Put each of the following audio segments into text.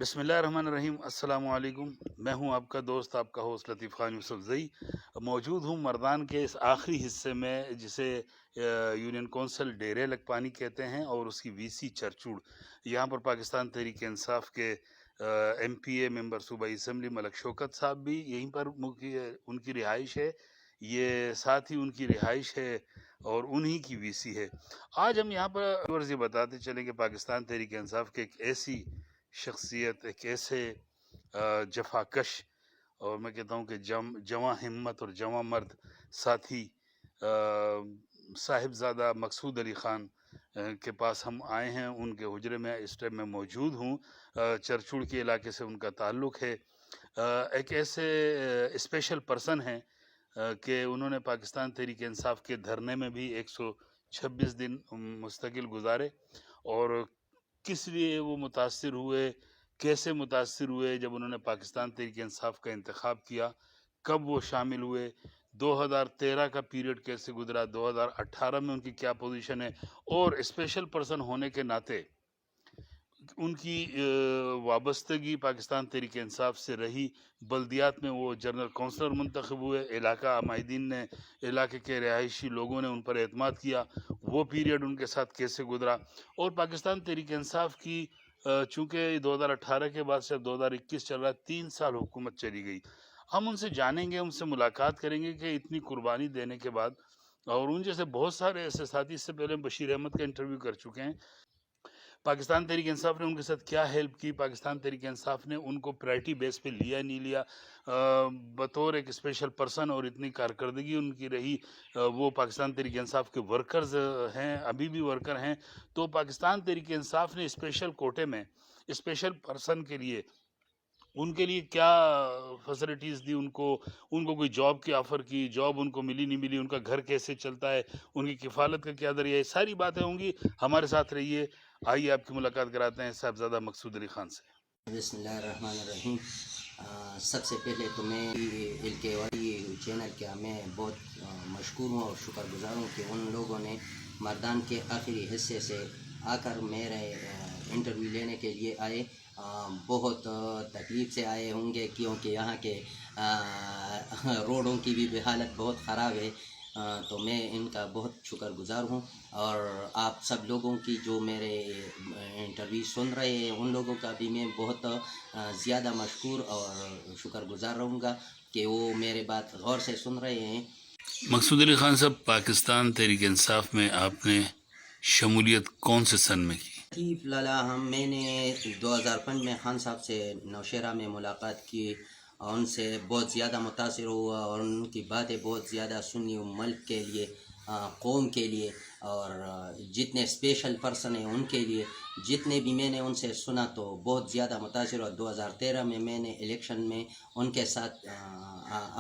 بسم اللہ الرحمن الرحیم۔ السلام علیکم۔ میں ہوں آپ کا دوست، آپ کا ہوسٹ لطیف خان یوسف زئی۔ موجود ہوں مردان کے اس آخری حصے میں جسے یونین کونسل ڈیرے لکپانی کہتے ہیں، اور اس کی وی سی چرچوڑ۔ یہاں پر پاکستان تحریک انصاف کے ایم پی اے ممبر صوبائی اسمبلی ملک شوکت صاحب بھی یہیں پر ان کی رہائش ہے، یہ ساتھ ہی ان کی رہائش ہے اور انہی کی وی سی ہے۔ آج ہم یہاں پر یہ بتاتے چلیں کہ پاکستان تحریک انصاف کے ایک ایسی شخصیت، ایک ایسے جفاکش، اور میں کہتا ہوں کہ جواں ہمت اور جواں مرد ساتھی صاحبزادہ مقصود علی خان کے پاس ہم آئے ہیں۔ ان کے حجرے میں اس ٹائم میں موجود ہوں۔ چرچوڑ کے علاقے سے ان کا تعلق ہے۔ ایک ایسے اسپیشل پرسن ہیں کہ انہوں نے پاکستان تحریک انصاف کے دھرنے میں بھی 126 دن مستقل گزارے، اور کس لیے وہ متاثر ہوئے، کیسے متاثر ہوئے جب انہوں نے پاکستان تحریک انصاف کا انتخاب کیا، کب وہ شامل ہوئے، 2013 کا پیریڈ کیسے گزرا، 2018 میں ان کی کیا پوزیشن ہے، اور اسپیشل پرسن ہونے کے ناطے ان کی وابستگی پاکستان تحریک انصاف سے رہی۔ بلدیات میں وہ جنرل کونسلر منتخب ہوئے، علاقہ عمائدین نے، علاقے کے رہائشی لوگوں نے ان پر اعتماد کیا، وہ پیریڈ ان کے ساتھ کیسے گزرا۔ اور پاکستان تحریک انصاف کی چونکہ 2018 کے بعد سے 2021 چل رہا ہے، 3 سال حکومت چلی گئی۔ ہم ان سے جانیں گے، ان سے ملاقات کریں گے کہ اتنی قربانی دینے کے بعد، اور ان جیسے بہت سارے ایسے ساتھی، اس سے پہلے بشیر احمد کا انٹرویو کر چکے ہیں، پاکستان تحریک انصاف نے ان کے ساتھ کیا ہیلپ کی، پاکستان تحریک انصاف نے ان کو پرائرٹی بیس پہ لیا نہیں لیا، بطور ایک اسپیشل پرسن، اور اتنی کارکردگی ان کی رہی۔ وہ پاکستان تحریک انصاف کے ورکرز ہیں، ابھی بھی ورکر ہیں، تو پاکستان تحریک انصاف نے اسپیشل کوٹے میں اسپیشل پرسن کے لیے ان کے لیے کیا فیسلٹیز دی، ان کو کوئی جاب کی آفر کی، جاب ان کو ملی نہیں ملی، ان کا گھر کیسے چلتا ہے، ان کی کفالت کا کیا ذریعہ ہے، ساری باتیں ہوں گی۔ ہمارے ساتھ رہیے۔ آئیے آپ کی ملاقات کراتے ہیں صاحبزادہ مقصود علی خان سے۔ بسم اللہ الرحمن الرحیم۔ سب سے پہلے تو میں ایل کے وائی چینل کا میں بہت مشکور ہوں اور شکر گزار ہوں کہ ان لوگوں نے مردان کے آخری حصے سے آ کر میرے انٹرویو لینے کے لیے آئے۔ بہت تکلیف سے آئے ہوں گے کیونکہ یہاں کے روڈوں کی بھی حالت بہت خراب ہے، تو میں ان کا بہت شکر گزار ہوں، اور آپ سب لوگوں کی جو میرے انٹرویو سن رہے ہیں ان لوگوں کا بھی میں بہت زیادہ مشکور اور شکر گزار رہوں گا کہ وہ میرے بات غور سے سن رہے ہیں۔ مقصود علی خان صاحب، پاکستان تحریک انصاف میں آپ نے شمولیت کون سے سن میں کی؟ میں نے 2005 میں خان صاحب سے نوشہرہ میں ملاقات کی، اور ان سے بہت زیادہ متاثر ہوا، اور ان کی باتیں بہت زیادہ سنی ملک کے لیے، قوم کے لیے، اور جتنے اسپیشل پرسن ہیں ان کے لیے، جتنے بھی میں نے ان سے سنا تو بہت زیادہ متاثر ہوا۔ 2013 میں نے الیکشن میں ان کے ساتھ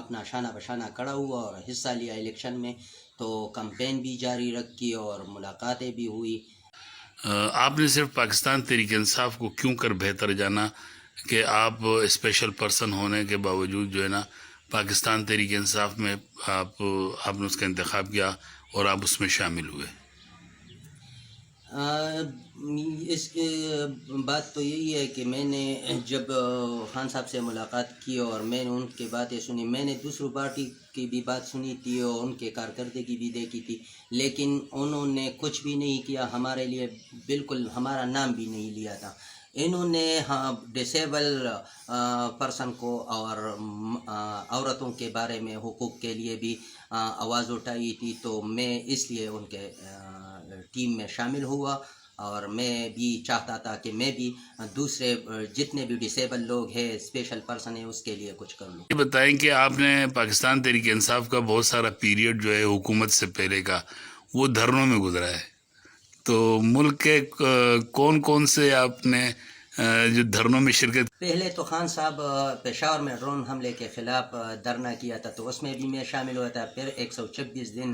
اپنا شانہ بشانہ کھڑا ہوا اور حصہ لیا الیکشن میں، تو کمپین بھی جاری رکھی اور ملاقاتیں بھی ہوئی۔ آپ نے صرف پاکستان تحریک انصاف کو کیوں کر بہتر جانا کہ آپ اسپیشل پرسن ہونے کے باوجود جو ہے نا پاکستان تحریک انصاف میں آپ نے اس کا انتخاب کیا اور آپ اس میں شامل ہوئے؟ اس بات تو یہی ہے کہ میں نے جب خان صاحب سے ملاقات کی اور میں نے ان کی باتیں سنی، میں نے دوسروں پارٹی کی بھی بات سنی تھی اور ان کے کارکردگی بھی دیکھی تھی، لیکن انہوں نے کچھ بھی نہیں کیا ہمارے لیے، بالکل ہمارا نام بھی نہیں لیا تھا۔ انہوں نے ڈسیبل پرسن کو اور عورتوں کے بارے میں حقوق کے لیے بھی آواز اٹھائی تھی، تو میں اس لیے ان کے ٹیم میں شامل ہوا، اور میں بھی چاہتا تھا کہ میں بھی دوسرے جتنے بھی ڈسیبل لوگ ہیں، اسپیشل پرسن ہیں، اس کے لیے کچھ کر لوں۔ یہ بتائیں کہ آپ نے پاکستان تحریک انصاف کا بہت سارا پیریڈ جو ہے حکومت سے پہلے کا وہ دھرنوں میں گزرا ہے، تو ملک کے کون کون سے آپ نے جو دھرنوں میں شرکت؟ پہلے تو خان صاحب پشاور میں ڈرون حملے کے خلاف دھرنا کیا تھا، تو اس میں بھی میں شامل ہوا تھا۔ پھر 126 دن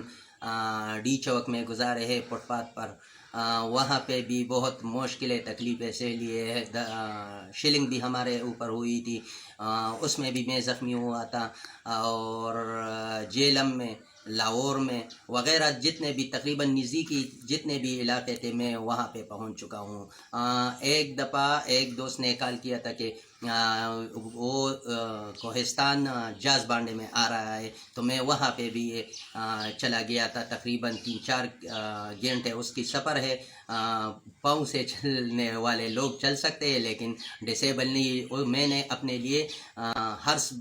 ڈی چوک میں گزارے ہیں فٹ پاتھ پر، وہاں پہ بھی بہت مشکلیں تکلیفیں سے لیے، شیلنگ بھی ہمارے اوپر ہوئی تھی، اس میں بھی میں زخمی ہوا تھا، اور جیلم میں لاہور میں وغیرہ جتنے بھی تقریباً نزدیکی جتنے بھی علاقے تھے میں وہاں پہ پہنچ چکا ہوں. ایک دفعہ ایک دوست نے کال کیا تھا کہ وہ کوہستان جاز بانڈے میں آ رہا ہے، تو میں وہاں پہ بھی چلا گیا تھا. تقریباً 3-4 گھنٹے اس کی سفر ہے. پاؤں سے چلنے والے لوگ چل سکتے ہیں لیکن ڈسیبل نہیں. میں نے اپنے لیے ہرس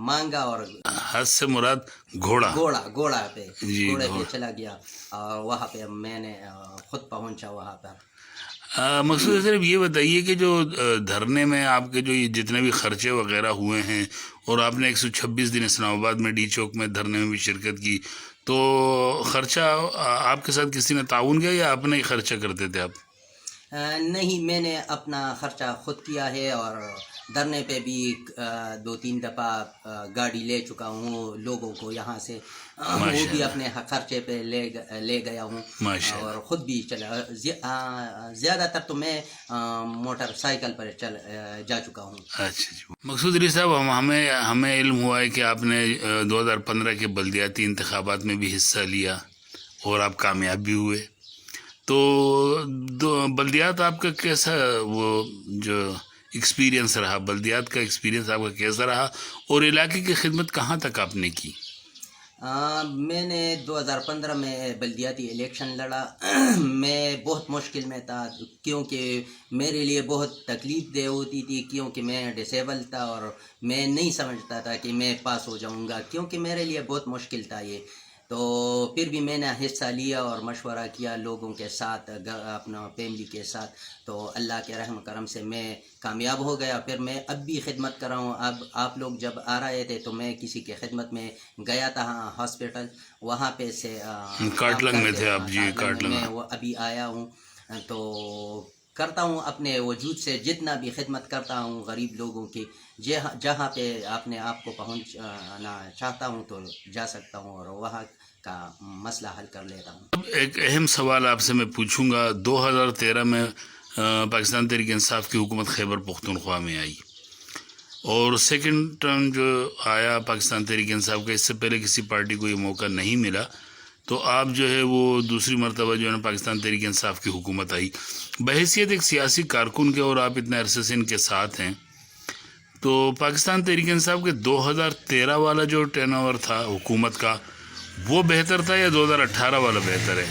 مانگا اور حج سے مراد گھوڑا. گھوڑا پہ جی، گھوڑے پہ گھوڑا. چلا گیا اور وہاں پہ میں نے خود پہنچا وہاں پر. مقصود صرف یہ بتائیے کہ جو دھرنے میں آپ کے جو یہ جتنے بھی خرچے وغیرہ ہوئے ہیں اور آپ نے 126 دن اسلام آباد میں ڈی چوک میں دھرنے میں بھی شرکت کی، تو خرچہ آپ کے ساتھ کسی نے تعاون کیا یا اپنا ہی خرچہ کرتے تھے آپ؟ نہیں، میں نے اپنا خرچہ خود کیا ہے اور دھرنے پہ بھی 2-3 دفعہ گاڑی لے چکا ہوں لوگوں کو یہاں سے. وہ ماشاء بھی اللہ. اپنے خرچے پہ لے گیا ہوں ماشاء اللہ. اور خود بھی چلا. زیادہ تر تو میں موٹر سائیکل پر جا چکا ہوں. اچھا جی. مقصود علی صاحب، ہمیں علم ہوا ہے کہ آپ نے 2015 کے بلدیاتی انتخابات میں بھی حصہ لیا اور آپ کامیاب بھی ہوئے. تو بلدیات آپ کا کیسا وہ جو ایکسپیرینس رہا، بلدیات کا ایکسپیرینس آپ کا کیسا رہا اور علاقے کی خدمت کہاں تک آپ نے کی؟ میں نے 2015 میں بلدیاتی الیکشن لڑا. میں بہت مشکل میں تھا کیونکہ میرے لیے بہت تکلیف دہ ہوتی تھی کیونکہ میں ڈسیبل تھا اور میں نہیں سمجھتا تھا کہ میں پاس ہو جاؤں گا کیونکہ میرے لیے بہت مشکل تھا یہ. تو پھر بھی میں نے حصہ لیا اور مشورہ کیا لوگوں کے ساتھ، اپنا فیملی کے ساتھ. تو اللہ کے رحم کرم سے میں کامیاب ہو گیا. پھر میں اب بھی خدمت کر رہا ہوں. اب آپ لوگ جب آ رہے تھے تو میں کسی کی خدمت میں گیا تھا ہاسپٹل، وہاں پہ سے کاٹلنگ میں تھے آپ؟ جی، کاٹلنگ. میں وہ ابھی آیا ہوں. تو کرتا ہوں اپنے وجود سے جتنا بھی خدمت کرتا ہوں غریب لوگوں کی. جہاں پہ اپنے آپ کو پہنچنا چاہتا ہوں تو جا سکتا ہوں اور وہاں کا مسئلہ حل کر لیتا ہوں. اب ایک اہم سوال آپ سے میں پوچھوں گا. 2013 میں پاکستان تحریک انصاف کی حکومت خیبر پختونخوا میں آئی اور سیکنڈ ٹرم جو آیا پاکستان تحریک انصاف کا، اس سے پہلے کسی پارٹی کو یہ موقع نہیں ملا. تو آپ جو ہے وہ دوسری مرتبہ جو ہے نا پاکستان تحریک انصاف کی حکومت آئی. بحیثیت ایک سیاسی کارکن کے اور آپ اتنے عرصے سے ان کے ساتھ ہیں، تو پاکستان تحریک انصاف کے 2013 والا جو ٹرن اوور تھا حکومت کا، وہ بہتر تھا یا 2018 والا بہتر ہے؟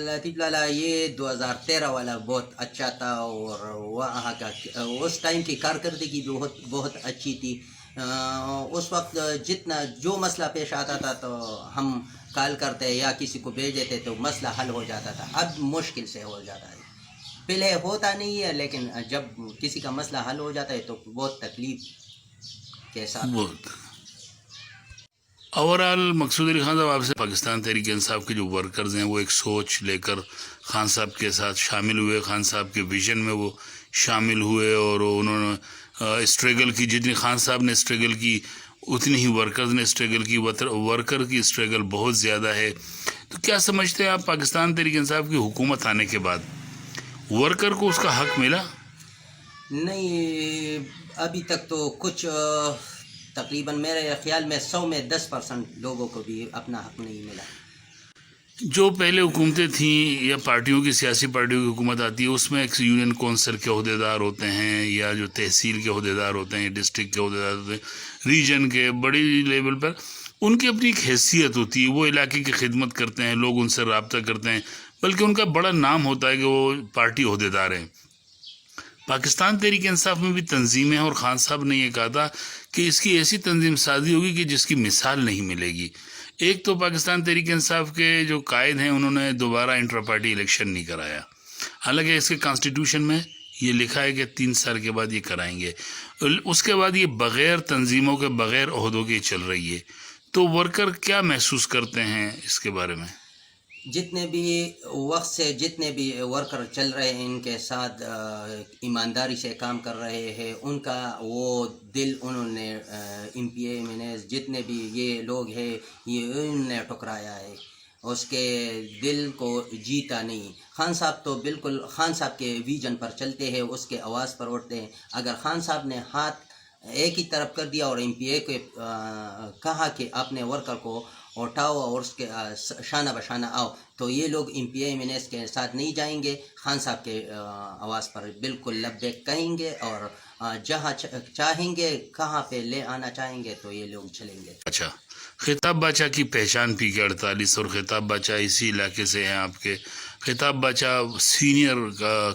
لطیف لالا، یہ 2013 والا بہت اچھا تھا اور وہاں کا اس ٹائم کی کارکردگی بہت اچھی تھی. اس وقت جتنا جو مسئلہ پیش آتا تھا تو ہم کال کرتے یا کسی کو بھیج دیتے تو مسئلہ حل ہو جاتا تھا. اب مشکل سے ہو جاتا ہے. پہلے ہوتا نہیں ہے لیکن جب کسی کا مسئلہ حل ہو جاتا ہے تو بہت تکلیف کے ساتھ. بہت اوورال مقصود علی خان صاحب، آپ سے پاکستان تحریک انصاف کے جو ورکرز ہیں وہ ایک سوچ لے کر خان صاحب کے ساتھ شامل ہوئے، خان صاحب کے ویژن میں وہ شامل ہوئے اور انہوں نے اسٹرگل کی. جتنی خان صاحب نے اسٹرگل کی اتنی ہی ورکرز نے اسٹرگل کی. ورکر کی اسٹرگل بہت زیادہ ہے. تو کیا سمجھتے ہیں آپ پاکستان تحریک انصاف کی حکومت آنے کے بعد ورکر کو اس کا حق ملا؟ نہیں، ابھی تک تو کچھ تقریباً میرے خیال میں 100 میں 10% لوگوں کو بھی اپنا حق نہیں ملا. جو پہلے حکومتیں تھیں یا پارٹیوں کی سیاسی پارٹیوں کی حکومت آتی ہے اس میں ایک یونین کونسل کے عہدیدار ہوتے ہیں یا جو تحصیل کے عہدیدار ہوتے ہیں، ڈسٹرکٹ کے عہدیدار ہوتے ہیں، ریجن کے بڑی لیول پر، ان کی اپنی ایک حیثیت ہوتی ہے. وہ علاقے کی خدمت کرتے ہیں، لوگ ان سے رابطہ کرتے ہیں، بلکہ ان کا بڑا نام ہوتا ہے کہ وہ پارٹی عہدیدار ہیں. پاکستان تحریک انصاف میں بھی تنظیمیں ہیں اور خان صاحب نے یہ کہا تھا کہ اس کی ایسی تنظیم سازی ہوگی کہ جس کی مثال نہیں ملے گی. ایک تو پاکستان تحریک انصاف کے جو قائد ہیں انہوں نے دوبارہ انٹرا پارٹی الیکشن نہیں کرایا، حالانکہ اس کے کانسٹیٹیوشن میں یہ لکھا ہے کہ 3 سال کے بعد یہ کرائیں گے. اس کے بعد یہ بغیر تنظیموں کے بغیر عہدوں کے چل رہی ہے. تو ورکر کیا محسوس کرتے ہیں اس کے بارے میں؟ جتنے بھی وقت سے جتنے بھی ورکر چل رہے ہیں ان کے ساتھ ایمانداری سے کام کر رہے ہیں، ان کا وہ دل انہوں نے MP میں جتنے بھی یہ لوگ ہیں یہ انہوں نے ٹکرایا ہے، اس کے دل کو جیتا نہیں. خان صاحب تو بالکل خان صاحب کے ویژن پر چلتے ہیں، اس کے آواز پر اٹھتے ہیں. اگر خان صاحب نے ہاتھ ایک ہی طرف کر دیا اور ایم پی اے کو کہا کہ اپنے ورکر کو اٹھاؤ اور اس کے شانہ بشانہ آؤ، تو یہ لوگ M P A M N S کے ساتھ نہیں جائیں گے، خان صاحب کے آواز پر بالکل لبیک کہیں گے، اور جہاں چاہیں گے کہاں پہ لے آنا چاہیں گے تو یہ لوگ چلیں گے۔ اچھا، خطاب باچا کی پہچان پی کے 48 اور خطاب باچا اسی علاقے سے ہیں آپ کے۔ خطاب باچا سینئر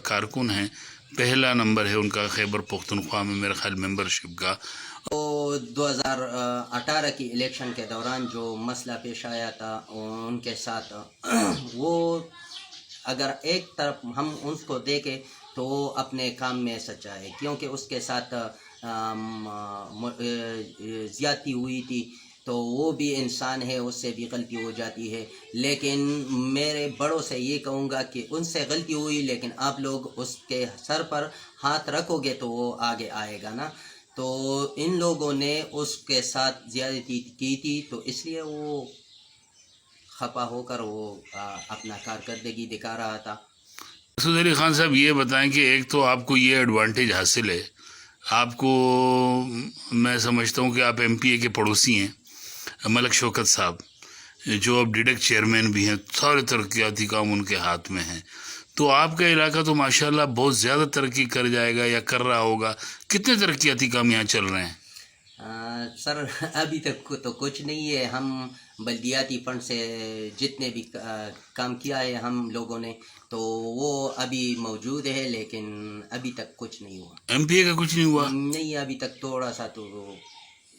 کارکن ہیں، پہلا نمبر ہے ان کا خیبر پختونخوا میں میرے خیال ممبرشپ کا۔ تو 2018 کی الیکشن کے دوران جو مسئلہ پیش آیا تھا ان کے ساتھ، وہ اگر ایک طرف ہم اس کو دیکھیں تو وہ اپنے کام میں سچا ہے، کیونکہ اس کے ساتھ زیادتی ہوئی تھی تو وہ بھی انسان ہے، اس سے بھی غلطی ہو جاتی ہے، لیکن میرے بڑوں سے یہ کہوں گا کہ ان سے غلطی ہوئی لیکن آپ لوگ اس کے سر پر ہاتھ رکھو گے تو وہ آگے آئے گا نا۔ تو ان لوگوں نے اس کے ساتھ زیادتی کی تھی تو اس لیے وہ خفا ہو کر وہ اپنا کارکردگی دکھا رہا تھا۔ مسعود علی خان صاحب یہ بتائیں کہ ایک تو آپ کو یہ ایڈوانٹیج حاصل ہے، آپ کو میں سمجھتا ہوں کہ آپ ایم پی اے کے پڑوسی ہیں، ملک شوکت صاحب جو اب ڈیڈک چیئرمین بھی ہیں، سارے ترقیاتی کام ان کے ہاتھ میں ہیں، تو آپ کا علاقہ تو ماشاءاللہ بہت زیادہ ترقی کر جائے گا یا کر رہا ہوگا۔ کتنے ترقیاتی کام یہاں چل رہے ہیں؟ سر ابھی تک تو کچھ نہیں ہے، ہم بلدیاتی فنڈ سے جتنے بھی کام کیا ہے ہم لوگوں نے تو وہ ابھی موجود ہے، لیکن ابھی تک کچھ نہیں ہوا۔ ایم پی اے کا کچھ نہیں ہوا؟ نہیں، ابھی تک تھوڑا سا تو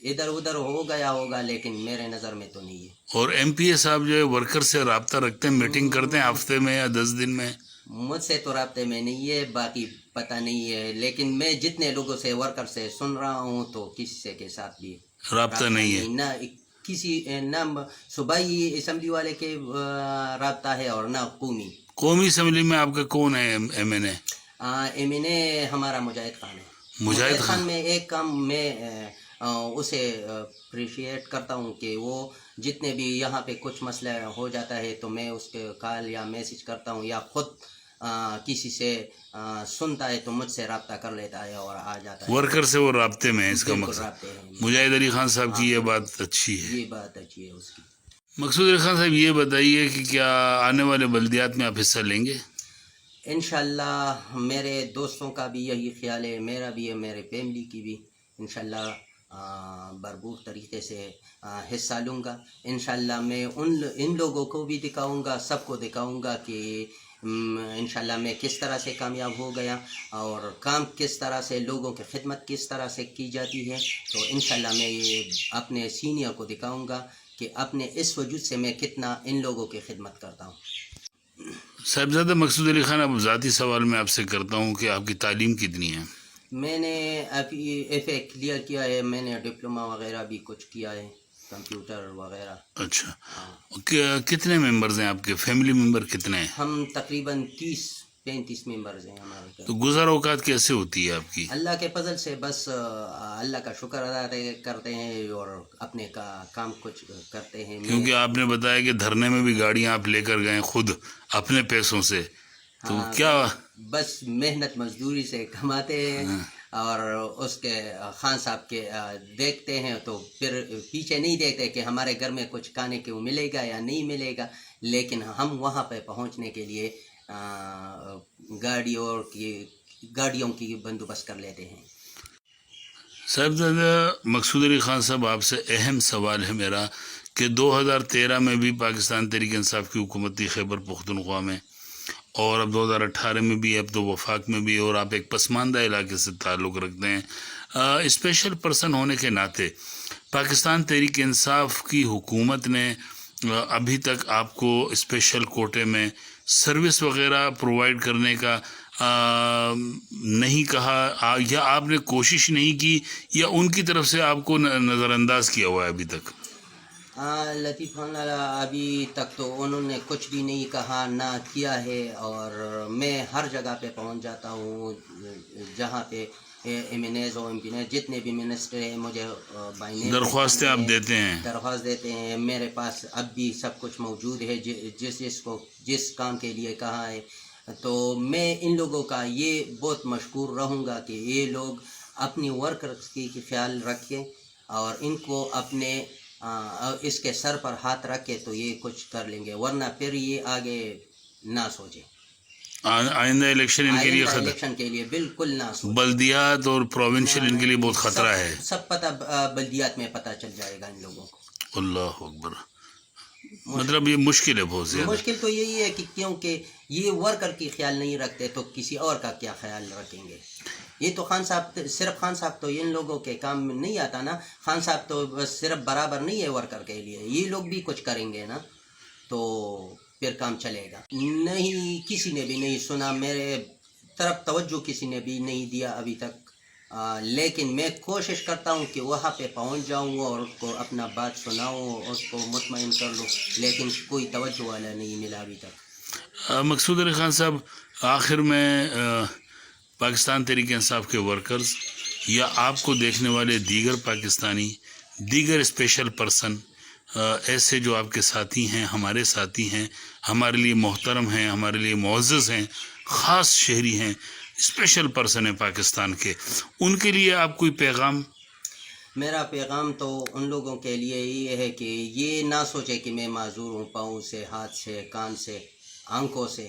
ادھر ادھر ہو گیا ہوگا لیکن میرے نظر میں تو نہیں ہے۔ اور ایم پی اے صاحب جو ہے ورکر سے رابطہ رکھتے ہیں، میٹنگ کرتے ہیں ہفتے میں یا 10 دن میں؟ مجھ سے تو رابطے میں نہیں ہے، باقی پتہ نہیں ہے، لیکن میں جتنے لوگوں سے ورکر سے سن رہا ہوں تو کسی سے کے ساتھ بھی رابطہ نہیں ہے؟ نہ کسی نہ صوبائی اسمبلی والے کے رابطہ ہے اور نہ قومی اسمبلی میں آپ کا کون ہے ایم این اے؟ ایم این اے ہمارا مجاہد خان ہے۔ مجاہد خان میں ایک کام میں اسے اپریشیٹ کرتا ہوں کہ وہ جتنے بھی یہاں پہ کچھ مسئلہ ہو جاتا ہے تو میں اس کے کال یا میسج کرتا ہوں یا خود کسی سے سنتا ہے تو مجھ سے رابطہ کر لیتا ہے اور آ جاتا ہے۔ ورکر سے وہ رابطے میں ہے، اس کا بالکل مقصد رابطے ہیں۔ مجاہد علی خان صاحب کی یہ بات اچھی ہے۔ یہ بات اچھی ہے اس کی۔ مقصود علی خان صاحب یہ بتائیے کہ کیا آنے والے بلدیات میں آپ حصہ لیں گے؟ انشاءاللہ میرے دوستوں کا بھی یہی خیال ہے، میرا بھی ہے، میرے فیملی کی بھی، انشاءاللہ بھرپور طریقے سے حصہ لوں گا۔ انشاءاللہ میں ان لوگوں کو بھی دکھاؤں گا، سب کو دکھاؤں گا کہ انشاءاللہ میں کس طرح سے کامیاب ہو گیا اور کام کس طرح سے، لوگوں کی خدمت کس طرح سے کی جاتی ہے، تو انشاءاللہ میں یہ اپنے سینئر کو دکھاؤں گا کہ اپنے اس وجود سے میں کتنا ان لوگوں کی خدمت کرتا ہوں۔ صاحبزادہ مقصود علی خان، اب ذاتی سوال میں آپ سے کرتا ہوں کہ آپ کی تعلیم کتنی ہے؟ میں نے ایف اے کلیئر کیا ہے، میں نے ڈپلومہ وغیرہ بھی کچھ کیا ہے، کمپیوٹر وغیرہ۔ اچھا، کتنے ممبرز ہیں آپ کے؟ فیملی ممبر کتنے ہیں؟ ہم تقریباً 30-35 ممبرز ہیں ہمارے گھر۔ تو گزر اوقات کیسے ہوتی ہے آپ کی؟ اللہ کے فضل سے بس اللہ کا شکر ادا کرتے ہیں اور اپنے کام کچھ کرتے ہیں۔ کیونکہ آپ نے بتایا کہ دھرنے میں بھی گاڑیاں آپ لے کر گئے خود اپنے پیسوں سے، تو کیا بس محنت مزدوری سے کماتے ہیں اور اس کے خان صاحب کے دیکھتے ہیں تو پھر پیچھے نہیں دیکھتے کہ ہمارے گھر میں کچھ کھانے کو ملے گا یا نہیں ملے گا، لیکن ہم وہاں پہ پہنچنے کے لیے گاڑیوں کی بندوبست کر لیتے ہیں۔ صاحبزادہ مقصود علی خان صاحب، آپ سے اہم سوال ہے میرا کہ 2013 میں بھی پاکستان تحریک انصاف کی حکومت تھی خیبر پختونخوا میں، اور اب 2018 میں بھی، اب تو وفاق میں بھی، اور آپ ایک پسماندہ علاقے سے تعلق رکھتے ہیں۔ اسپیشل پرسن ہونے کے ناطے پاکستان تحریک انصاف کی حکومت نے ابھی تک آپ کو اسپیشل کوٹے میں سروس وغیرہ پرووائڈ کرنے کا نہیں کہا، یا آپ نے کوشش نہیں کی، یا ان کی طرف سے آپ کو نظر انداز کیا ہوا ہے ابھی تک؟ لطیف خان ابھی تک تو انہوں نے کچھ بھی نہیں کہا نہ کیا ہے، اور میں ہر جگہ پہ پہنچ جاتا ہوں جہاں پہ ایم این ایز اور ایم پی ایز جتنے بھی منسٹر ہیں مجھے درخواستیں آپ دیتے ہیں؟ درخواست دیتے ہیں، میرے پاس اب بھی سب کچھ موجود ہے جس کام کے لیے کہا ہے، تو میں ان لوگوں کا یہ بہت مشکور رہوں گا کہ یہ لوگ اپنی ورکرز کی خیال رکھیں اور ان کو اپنے اس کے سر پر ہاتھ رکھے تو یہ کچھ کر لیں گے، ورنہ پھر یہ آگے نہ سوچیں، آئندہ الیکشن ان کے لیے آئندہ الیکشن کے لیے بالکل نہ سوچیں، بلدیات اور پروونشل ان کے لیے بہت خطرہ ہے. سب پتہ بلدیات میں پتہ چل جائے گا ان لوگوں کو. اللہ اکبر. مطلب یہ مشکل ہے بہت زیادہ. مشکل تو یہی ہے کہ کیونکہ یہ ورکر کی خیال نہیں رکھتے تو کسی اور کا کیا خیال رکھیں گے. یہ تو خان صاحب، صرف خان صاحب تو ان لوگوں کے کام میں نہیں آتا نا. خان صاحب تو بس صرف برابر نہیں ہے ورکر کے لیے، یہ لوگ بھی کچھ کریں گے نا تو پھر کام چلے گا. نہیں، کسی نے بھی نہیں سنا، میرے طرف توجہ کسی نے بھی نہیں دیا ابھی تک، لیکن میں کوشش کرتا ہوں کہ وہاں پہ پہنچ جاؤں اور اس کو اپنا بات سناؤں، اس کو مطمئن کر لوں، لیکن کوئی توجہ والا نہیں ملا ابھی تک. مقصود علی خان صاحب، آخر میں پاکستان تحریک انصاف کے ورکرز یا آپ کو دیکھنے والے دیگر پاکستانی، دیگر اسپیشل پرسن ایسے جو آپ کے ساتھی ہیں، ہمارے ساتھی ہیں، ہمارے لیے محترم ہیں، ہمارے لیے معزز ہیں، خاص شہری ہیں، اسپیشل پرسن ہیں پاکستان کے، ان کے لیے آپ کوئی پیغام؟ میرا پیغام تو ان لوگوں کے لیے یہ ہے کہ یہ نہ سوچے کہ میں معذور ہوں، پاؤں سے، ہاتھ سے، کان سے، آنکھوں سے،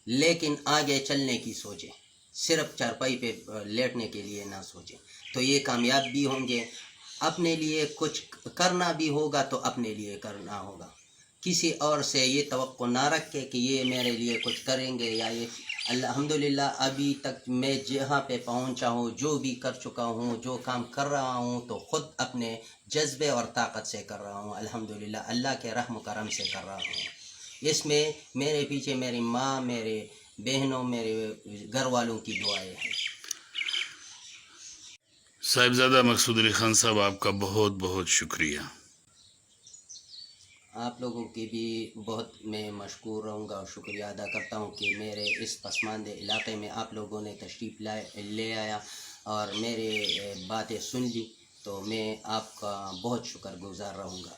لیکن آگے چلنے کی سوچیں. صرف چارپائی پہ لیٹنے کے لیے نہ سوچیں تو یہ کامیاب بھی ہوں گے. اپنے لیے کچھ کرنا بھی ہوگا تو اپنے لیے کرنا ہوگا. کسی اور سے یہ توقع نہ رکھے کہ یہ میرے لیے کچھ کریں گے یا یہ. الحمدللہ ابھی تک میں جہاں پہ پہنچا ہوں، جو بھی کر چکا ہوں، جو کام کر رہا ہوں تو خود اپنے جذبے اور طاقت سے کر رہا ہوں. الحمدللہ اللہ کے رحم و کرم سے کر رہا ہوں. اس میں میرے پیچھے میری ماں، میرے بہنوں، میرے گھر والوں کی دعائیں ہیں. صاحبزادہ مقصود علی خان صاحب، آپ کا بہت بہت شکریہ. آپ لوگوں کی بھی بہت میں مشکور رہوں گا اور شکریہ ادا کرتا ہوں کہ میرے اس پسماندہ علاقے میں آپ لوگوں نے تشریف لے آیا اور میرے باتیں سن لی، تو میں آپ کا بہت شکر گزار رہوں گا.